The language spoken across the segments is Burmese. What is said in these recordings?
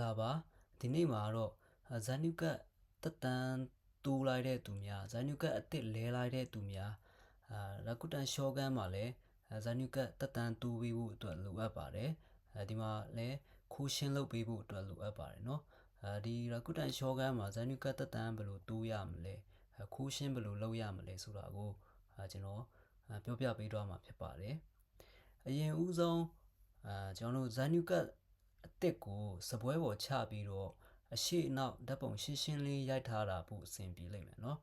လာပါဒီနေ့မှာတော့ဇာနုကတ်တက်တန်းတိုးလိုက်တဲ့သူများဇာနုကတ်အစ်စ်လဲလိုက်တဲ့သူများရကုတန်ရှောကန်းမှာလည်းဇာနုကတ်တက်တန်းတိုးပေးဖို့အတွက်လိုအပ်ပါတယ်ဒီမှာလည်းခိုးရှင်းလုပ်ပေးဖို့အတွက်လိုအပ်ပါတယ်เนาะဒီရကုတန်ရှောကန်းမှာဇာနုကတ်တက်တန်းဘယ်လိုတိုးရမလဲခိုးရှင်းဘယ်လိုလုပ်ရမလဲဆိုတာကိုကျွန်တော်ပြောပြပေးသွားမှာဖြစ်ပါတယ်အရင်ဦးဆုံးကျွန်တော်တို့ဇာနုကတ်အစ်စ်ကိုစပွဲပေါ်ချပြီးတော့အရှိအနောက်ဓာတ်ပုံရှင်းရှင်းလေးရိုက်ထားတာပို့အဆင်ပြေလိမ့်မယ်เนาะ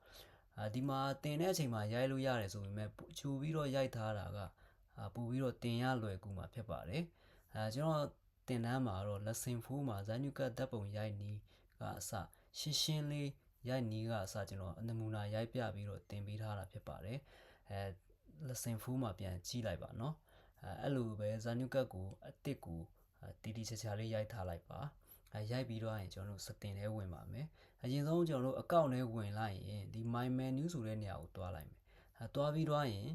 ဒီမှာတင်တဲ့အချိန်မှာရိုက်လို့ရတယ်ဆိုပေမဲ့ချိုပြီးတော့ရိုက်ထားတာကပို့ပြီးတော့တင်ရလွယ်ကူမှာဖြစ်ပါတယ်ကျွန်တော်တင်တန်းမှာတော့ lesson 4မှာဇာနုကတ်ဓာတ်ပုံရိုက်နီးကအစရှင်းရှင်းလေးရိုက်နီးကအစကျွန်တော်နမူနာရိုက်ပြပြီးတော့တင်ပေးထားတာဖြစ်ပါတယ်lesson 4မှာပြန်ကြည့်လိုက်ပါเนาะအဲ့လိုပဲဇာနုကတ်ကိုအစ်စ်ကိုတီတီချာချာလေးရိုက်ထားလိုက်ပါရိုက်ပြီးတော့ရင်ကျွန်တော်တို့စတင်ထဲဝင်ပါမယ်အရင်ဆုံးကျွန်တော်တို့အကောင့်ထဲဝင်လိုက်ရင်ဒီ my menu ဆိုတဲ့နေရာကိုတွားလိုက်မယ်တွားပြီးတော့ရင်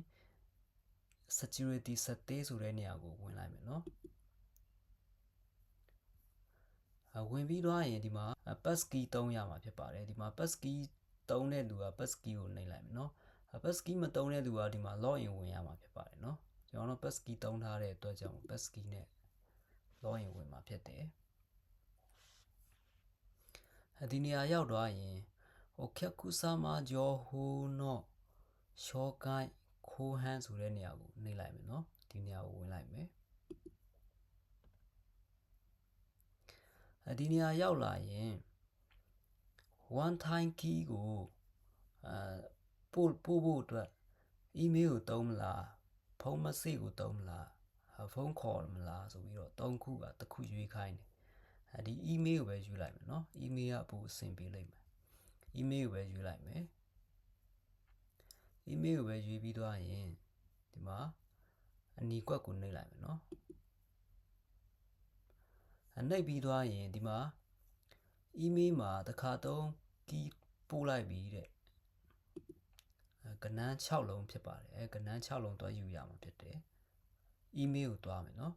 security setting ဆိုတဲ့နေရာကိုဝင်လိုက်မယ်เนาะဝင်ပြီးတော့ရင်ဒီမှာ pass key သုံးရမှာဖြစ်ပါတယ်ဒီမှာ pass key သုံးတဲ့လူက pass key ကိုနှိပ်လိုက်မယ်เนาะpass key မသုံးတဲ့လူကဒီမှာ login ဝင်ရမှာဖြစ်ပါတယ်เนาะကျွန်တော်တို့ pass key သုံးထားတဲ့အတွက်ကြောင့် pass key နဲ့ login ဝင်မှာဖြစ်တယ်ဒီနေရာရောက်သွားရင်โอเคကုဆာမာဂျောဟိုနော့ရှောကိုင်းခိုးဟန်းဆိုတဲ့နေရာကိုနှိပ်လိုက်မယ်เนาะဒီနေရာကိုဝင်လိုက်မယ်ဒီနေရာရောက်လာရင် one time key ကိုပို့ဖို့အတွက် email ကိုသုံးမလားဖုန်း message ကိုသုံးမလားဖုန်းခေါ်မလားဆိုပြီးတော့၃ခုကတစ်ခုရွေးခိုင်းတယ်ဒီ email ကိုပဲယူလိုက်မယ်เนาะ email ကပို့အဆင်ပြေလိမ့်မယ် email ကိုပဲယူလိုက်မယ် email ကိုပဲယူပြီးသွားရင်ဒီမှာအနီကွက်ကိုနှိပ်လိုက်မယ်เนาะနှိပ်ပြီးသွားရင်ဒီမှာ email မှာတစ်ခါသုံး key ပို့လိုက်ပြီတဲ့ကဏ္ဍ6လုံးဖြစ်ပါတယ်ကဏ္ဍ6လုံးသွားယူရမှာဖြစ်တယ် email ကိုသွားမယ်เนาะ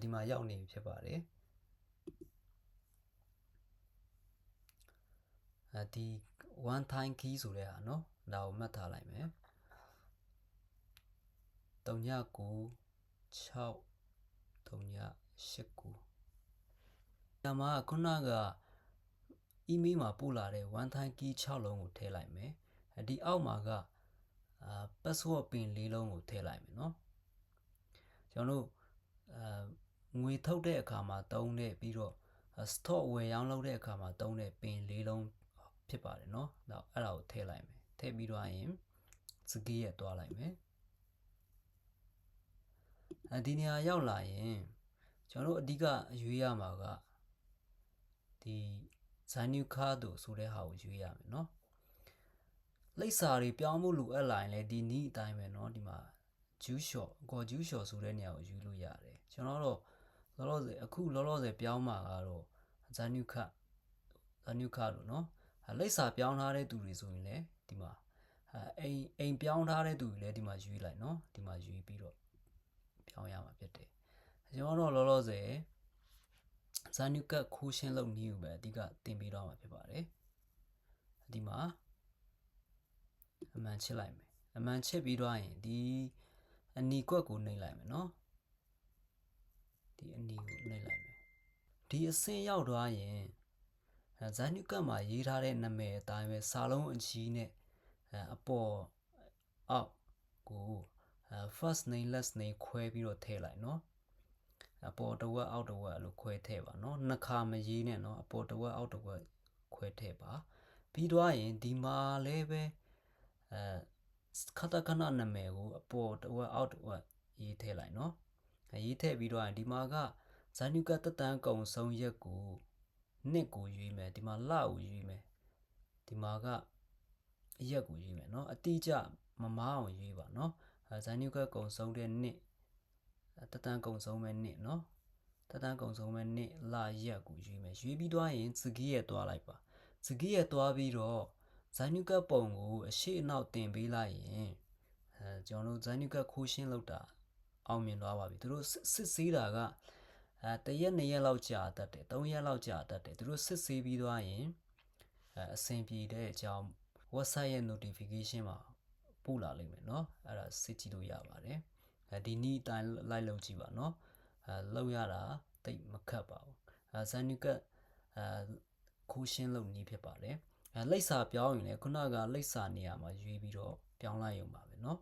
ဒီမှာရောက်နေပြီဖြစ်ပါတယ်ဒီ one time key ဆိုတဲ့ဟာเนาะဒါကိုမှတ်ထားလိုက်မယ်399638ဒါမှခုနက email မှာပို့လာတဲ့ one time key 6လုံးကိုထည့်လိုက်မယ်ဒီအောက်မှာကpassword pin 4လုံးကိုထည့်လိုက်မယ်เนาะကျွန်တော်တို့ငွေထုတ်တဲ့အခါမှာသုံးတဲ့ပြီးတော့ stock ဝယ်ရောင်းလုပ်တဲ့အခါမှာသုံးတဲ့ pin 4လုံးဖြစ်ပါတယ်เนาะအဲ့ဒါကိုထည့်လိုက်မယ်ထည့်ပြီးတော့ရင်စကေးရသွားလိုက်မယ်ဒီနေရာရောက်လာရင်ကျွန်တော်တို့အဓိကအရွေးရမှာကဒီဇာနုခါတို့ဆိုတဲ့ဟာကိုရွေးရမယ်เนาะလိပ်စာတွေပြောင်းဖို့လိုအပ်လာရင်လည်းဒီနည်းအတိုင်းပဲเนาะဒီမှာဂျူးလျှော့ဂျူးလျှော့ဆိုတဲ့နေရာကိုယူလို့ရတယ်ကျွန်တော်တော့လောလောဆယ်ပြောင်းမှာကတော့ဇာနုခတို့เนาะလိပ်စာပြောင်းထားတဲ့သူတွေဆိုရင်လည်းဒီမှာအိမ်ပြောင်းထားတဲ့သူတွေလည်းဒီမှာယူလိုက်เนาะဒီမှာယူပြီးတော့ပြောင်းရမှာဖြစ်တယ်ကျွန်တော်တော့လောလောဆယ်ဇာနုကတ်ခိုးရှင်းလုပ်နည်းကိုပဲအဓိကတင်ပေးတော့မှာဖြစ်ပါတယ်ဒီမှာအမှန်ချစ်လိုက်မယ်အမှန်ချစ်ပြီးတော့ရင်ဒီအနီကွက်ကိုနှိပ်လိုက်မယ်เนาะဒီအနီကိုနှိပ်လိုက်မယ်ဒီအဆင့်ရောက်သွားရင်ဇာနုကတ်မှာရေးထားတဲ့နာမည်အတိုင်းပဲစာလုံးအကြီးနဲ့အပေါ်အောက်ကို first name last name ခွဲပြီးတော့ထည့်လိုက်เนาะအပေါ်တစ်ဝက်အောက်တစ်ဝက်အဲ့လိုခွဲထည့်ပါเนาะနှစ်ခါမရေးနဲ့เนาะအပေါ်တစ်ဝက်အောက်တစ်ဝက်ခွဲထည့်ပါပြီးတော့ရင်ဒီမှာလည်းပဲခတခဏနာမည်ကိုအပေါ်တစ်ဝက်အောက်တစ်ဝက်ရေးထည့်လိုက်เนาะရေးထည့်ပြီးတော့ရင်ဒီမှာကဇာနုကတ်တက်တန်းကုံဆုံးရက်ကိုနှစ်ကိုရွေးမယ်ဒီမှာလကိုရွေးမယ်ဒီမှာကအရက်ကိုရွေးမယ်เนาะအတိအကျမမားအောင်ရွေးပါเนาะဇာနုကတ်ကုံဆုံးတဲ့နှစ်တက်တန်းကုံဆုံးမဲ့နှစ်เนาะတက်တန်းကုံဆုံးမဲ့နှစ်လရက်ကိုရွေးမယ်ရွေးပြီးတော့ရင်စကေးရသွားလိုက်ပါစကေးရသွားပြီးတော့ ဇိုင်းနူကတ်ပုံကိုအရှိအနောက်တင်ပေးလိုက်ရင်ကျွန်တော်တို့ဇိုင်းနူကတ်ခိုးရှင်းလောက်တာအောင်မြင်သွားပါပြီသူတို့စစ်ဆေးတာက1ရက်2ရက်လောက်ကြာတတ်တယ်3ရက်လောက်ကြာတတ်တယ်သူတို့စစ်ဆေးပြီးသွားရင်အဆင်ပြေတဲ့အကြောင်း website ရဲ့ notification မှာပို့လာလိမ့်မယ်เนาะအဲ့ဒါစစ်ကြည့်လို့ရပါတယ်ဒီနည်းအတိုင်းလိုက်လုပ်ကြည့်ပါเนาะလောက်ရတာတိတ်မခတ်ပါဘူးဇိုင်းနူကတ်ခိုးရှင်းလုပ်နည်းဖြစ်ပါတယ်လိပ်စာပြောင်းရင်လည်းခုနကလိပ်စာနေရာမှာရွေးပြီးတော့ပြောင်းလိုက်ရုံပါပဲเนาะ